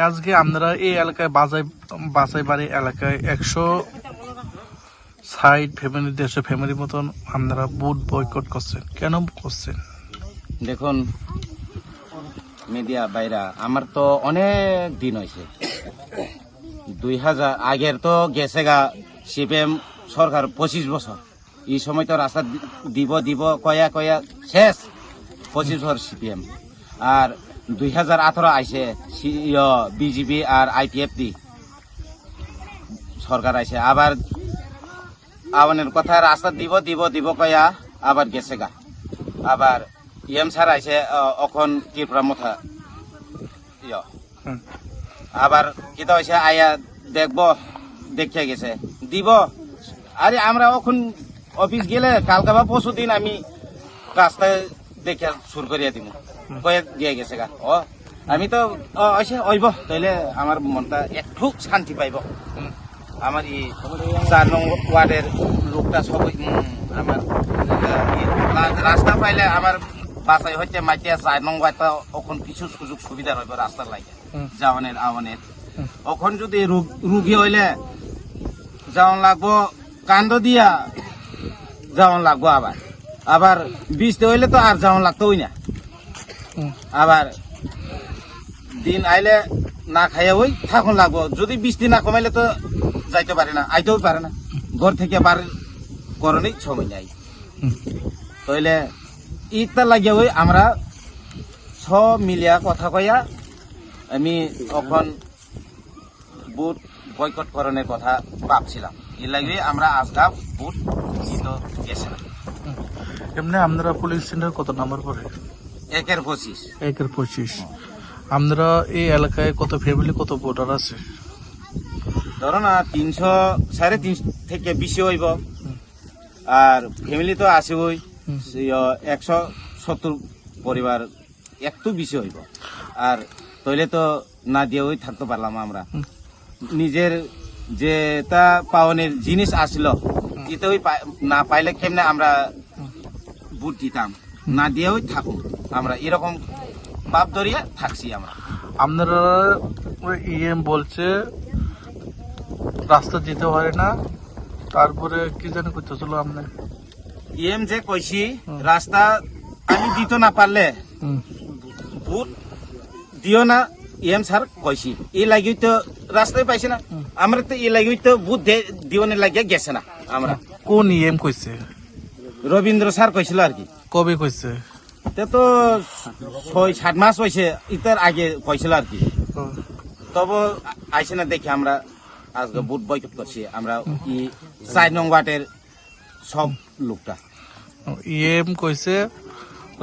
আজকে আমরা এই এলাকায় বাসাইবাড়ি এলাকায় 160 ফ্যামিলি 150 ফ্যামিলির মতন আপনারা ভোট বয়কট করছেন, কেন করছেন? দেখুন মিডিয়া বাইরা, আমার তো অনেক দিন হয়েছে, 2000 আগের তো গেছে গা সিপিএম সরকার 25 বছর। এই সময় তো রাস্তা দিব কয়া শেষ 25 বছর সিপিএম। আর 2018 আইসে বিজেপি আর আইপিএফ দি সরকার আইসে, আবার আওয়ানের কথা রাস্তা দিব কয়া আবার গেছে গা। আবার ইএম স্যার আইসে অখন ত্রিপুরা মথা আবার কিতা হয়েছে আয়া দেখে গেছে দিব। আরে আমরা এখন অফিস গেলে কালকা বা পরশু দিন আমি রাস্তায় দেখে শুরু করিয়া দিব কয়ে দিয়ে গেছে গা। আমি তো ওইব তাইলে আমার মনটা একটু শান্তি পাইব। আমার এই 4 নং ওয়ার্ডের লোকটা সবাই আমার রাস্তা পাইলে আমার বাসায় হইতে মাইতে 4 নং ওয়ার্ডটা এখন কিছু সুযোগ সুবিধা হইব রাস্তার লাগে যাওয়ানের আওয়ানের। এখন যদি রুগী হইলে যাওয়ান লাগবো কান্দ দিয়া যাওয়ান লাগবো, আবার বৃষ্টি হইলে তো আর যাওয়ান লাগতোই না। আবার দিন আইলে না খাইয়া ওই থাকুন লাগবো, যদি বৃষ্টি না কমাইলে তো যাইতে পারে না, আইতেও পারে না, ঘর থেকে বাড়ির করণেই সময় নাই। তাইলে ইটা লাগিয়া ওই আমরা সব মিলিয়া কথা কইয়া আমি এখন বুট বয়কট করণের কথা ভাবছিলাম। এর লাগে আমরা আজকাল বুট গেছিলাম। এমনি আপনারা পুলিশ স্টেশনের কত নাম্বার পড়ে? 1-এর 25। 1-এর 25। আমরা এই এলাকায় কত ফ্যামিলি, কত ভোটার আছে? ধরো না 300 350 থেকে বেশি হইব। আর ফ্যামিলি তো আছে ওই 170 পরিবার, একটু বেশি হইব। আর তইলে তো না দিয়ে ওই থাকতে পারলাম আমরা। নিজের যেটা পাওনের জিনিস আসলো এটা ওই না পাইলে কেমনে আমরা বুট দিতাম, না দিয়ে ওই থাকুন আমরা, এরকম ভাব ধরিয়া থাকছি আমরা। আপনারা ইএম বলছে রাস্তা দিতে পারে না, তারপরে কি জানি করতেছিল আপনি? ইএম যে কইছি রাস্তা আমি দিত না পারলে বুট দিও না, ইএম স্যার কইছি এই লাগি তো রাস্তায় পাইছে না, আমরা তো এই লাগি তো বুট দিওনে লাগিয়ে গেছে না আমরা। কোন ইএম কইছে? রবীন্দ্র স্যার কইছিল আর কি। কবে কইছে? তো 6-7 মাস হয়েছে, ইতার আগে কইছিল আর কি। তবে আইসে না দেখি আমরা আজকে বুট বয়কট করছি আমরা 4 নং ওয়ার্ডের সব লোকটা। ইএম কইছে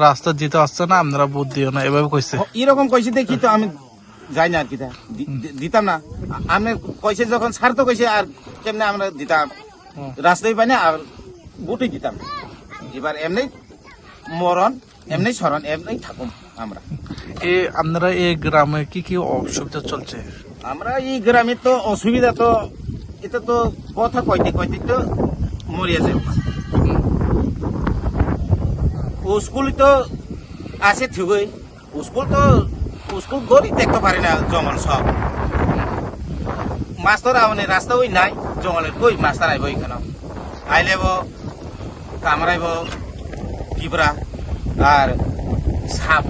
রাস্তা দিতে আসছে না, আপনারা বুট দিও না, এভাবে কইছে? এরকম কইছে দেখি তো আমি যাই না আর কি, দিতাম না। আমি কইছে যখন স্যার তো কইছে আর কেমনে আমরা দিতাম, রাস্তায় পাই না আর বুটই দিতাম। এবার এমনি মরণ এমনি স্মরণ এমনি থাকুন আমরা। আপনারা এই গ্রামে কি কি অসুবিধা চলছে? আমরা এই গ্রামে তো অসুবিধা তো এটা তো কথা কইতে তো মরিয়া যায়। স্কুল তো আছে ঠিকই, স্কুল গড়ি দেখতে পারে না, জঙ্গল সব। মাস্টার আওনে রাস্তা ওই নাই জঙ্গলের, কই মাস্টার আইব এখানে, আইলেব কামড়াইব পিঁপড়া আর সাপ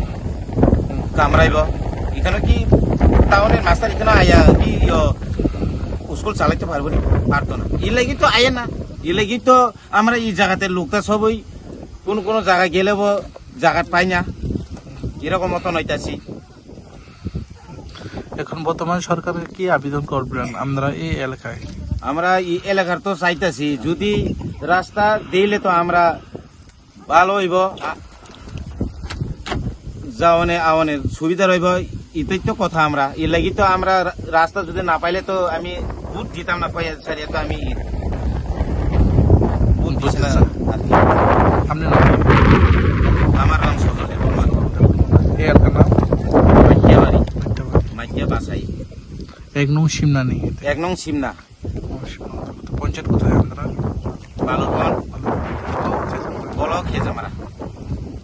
কামড়াইব। এখানে কি টাউনের মাস্টার এখানে আয়া কি স্কুল চালাইতে পারবো না, পারতো না। এর লাগি তো আয়ে না, এর লাগি তো আমরা এই জায়গাতে লোকটা সবই কোন জায়গায় গেলেব জায়গা পাই না, এরকম মতন হইতাছি। এখন বর্তমান সরকারের কি আবেদন করবেন আপনারা এই এলাকায়? আমরা এই এলাকার তো চাইতাছি যদি রাস্তা দিলে তো আমরা ভালো হইব, যাওয়ানে আওয়ানের সুবিধা রইব, এটাই তো কথা। আমরা এর লাগি তো আমরা রাস্তা যদি না পাইলে তো আমি বুট দিতাম না, পয়সা ছাড়িয়ে তো আমি বুট দিছি না আর কি। আমার নাম সজল কুমার। এই এলাকার নাম মাইকিয়া বাসাই। 1 নং সিমনা নেই? 1 নং সিমনা। পঞ্চায়েত কোথায় আপনারা? বালুরঘাট।